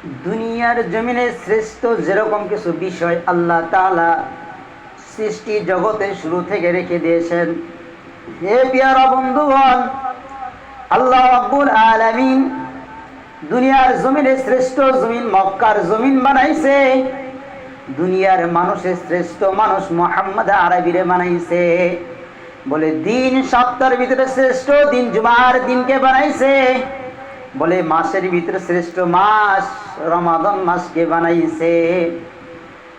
দুনিয়ার জমিনে শ্রেষ্ঠ যেরকম কিছু বিষয় আল্লাহ তাআলা সৃষ্টি জগতে শুরু থেকে রেখে দিয়েছেন, হে প্রিয় বন্ধুগণ, আল্লাহ রাব্বুল আলামিন দুনিয়ার জমিনে শ্রেষ্ঠ জমিন মক্কার জমিন বানাইছে। দুনিয়ার মানুষের শ্রেষ্ঠ মানুষ মুহাম্মদ আরবীরে বানাইছে। বলে দিন সপ্তাহের ভিতরে শ্রেষ্ঠ দিন জুমার দিনকে বানাইছে। বলে মাসের ভিতরে শ্রেষ্ঠ মাস রমাদান মাসকে বানাইছে।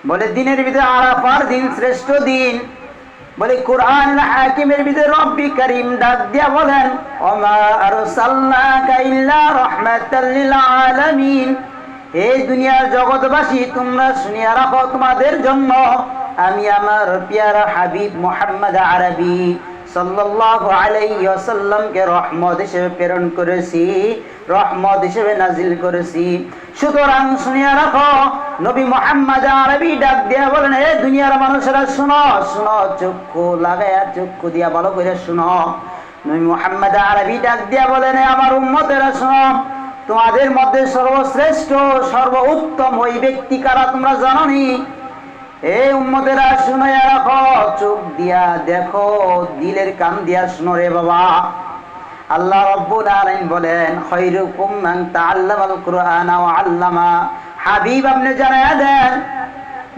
বলে দিনের ভিতরে আরাফার দিন শ্রেষ্ঠ দিন। বলে কুরআন হাকিমের ভিতরে রব্বি করিম ডাক দিয়া বলেন, ওমা আরসালনাকা ইল্লা রাহমাতাল লিল আলামিন। এই দুনিয়ার জগৎবাসী তোমরা শুনিয়া রাখো, তোমাদের জন্য আমি আমার প্যারা হাবিব মুহাম্মদ আরবী সাল্লাল্লাহু আলাইহি ওয়াসাল্লামকে রহমত হিসেবে প্রেরণ করেছি, রহমত হিসেবে নাজিল করেছি। সুতরাং শুনিয়া রাখো, নবী মুহাম্মদ আরবী ডাক দিয়া বলেন, হে দুনিয়ার মানুষেরা শুনো, শুনো, চক্ষু লাগায়া চক্ষু দিয়া ভালো করে শুনো। নবী মুহাম্মদ আরবী ডাক দিয়া বলেন, আমার উম্মতেরা শুনো, তোমাদের মধ্যে সর্বশ্রেষ্ঠ সর্বোত্তম ওই ব্যক্তি কারা তোমরা জানো নি? এই উম্মতেরা শুনে রাখো, চোখ দিয়া দেখো, দিলের কান দিয়া শুনো রে বাবা। আল্লাহ রাব্বুল আলামিন বলেন, খায়রুকুম মান তাআল্লামাল কুরআনা ওয়া আল্লামা। হাবিব আপনি জানায়া দেন,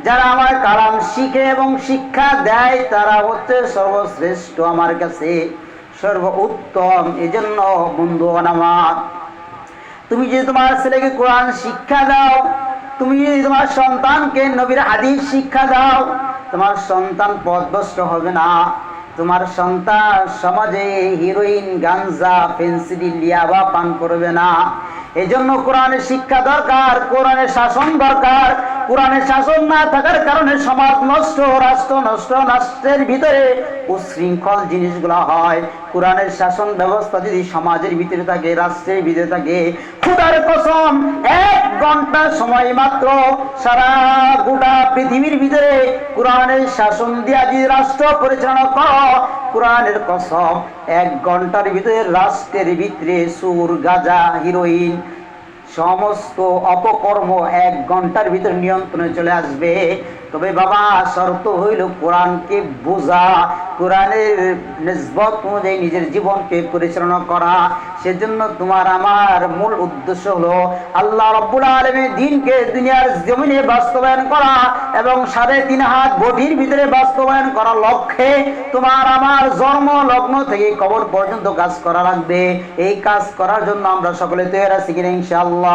যারা আমার কালাম শিখে এবং শিক্ষা দেয় তারা হচ্ছে সর্বশ্রেষ্ঠ আমার কাছে, সর্বোত্তম। এজন্য বন্ধুগণ আমার, তুমি যদি তোমার ছেলেকে কোরআন শিক্ষা দাও, তুমি যদি তোমার সন্তানকে নবীর হাদিস শিক্ষা দাও, তোমার সন্তান পথভ্রষ্ট হবে না। তোমার সন্তান সমাজে হিরোইন, গাঞ্জা, ফেন্সিডিল, ইয়াবা পান করবে না। এজন্য কোরআনের শিক্ষা দরকার, কোরআনের শাসন দরকার। কোরআনের শাসন না থাকার কারণে সমাজ নষ্ট, রাষ্ট্র নষ্ট, রাষ্ট্রের ভিতরে উশৃঙ্খল জিনিসগুলো হয়। কোরআনের শাসন ব্যবস্থা যদি সমাজের ভিতরে থাকে, রাষ্ট্রের ভিতরে থাকে, খোদার কসম 1 ঘন্টা সময় মাত্র সারা গোটা পৃথিবীর ভিতরে কোরআনের শাসন দিয়া যদি রাষ্ট্র পরিচালনা করো, কোরআনের কসম 1 ঘন্টার ভিতরে রাষ্ট্রের ভিতরে সুর, গাঁজা, হিরোইন সমস্ত অপকর্ম 1 ঘন্টার ভিতরে নিয়ন্ত্রণে চলে আসবে। তবে বাবা, শর্ত হইল কোরআনকে বোঝা, কোরআনের নিসবত অনুযায়ী নিজের জীবনকে পরিচালনা করা। সেজন্য তোমার আমার মূল উদ্দেশ্য হলো আল্লাহ রাব্বুল আলামিনের দ্বীনকে দুনিয়ার জমিনে বাস্তবায়ন করা এবং 3.5 হাত গভীর ভিতরে বাস্তবায়ন করার লক্ষ্যে তোমার আমার জন্ম লগ্ন থেকে কবর পর্যন্ত কাজ করা লাগবে। এই কাজ করার জন্য আমরা সকলে তৈরি আছি কিনা ইনশাআল্লাহ?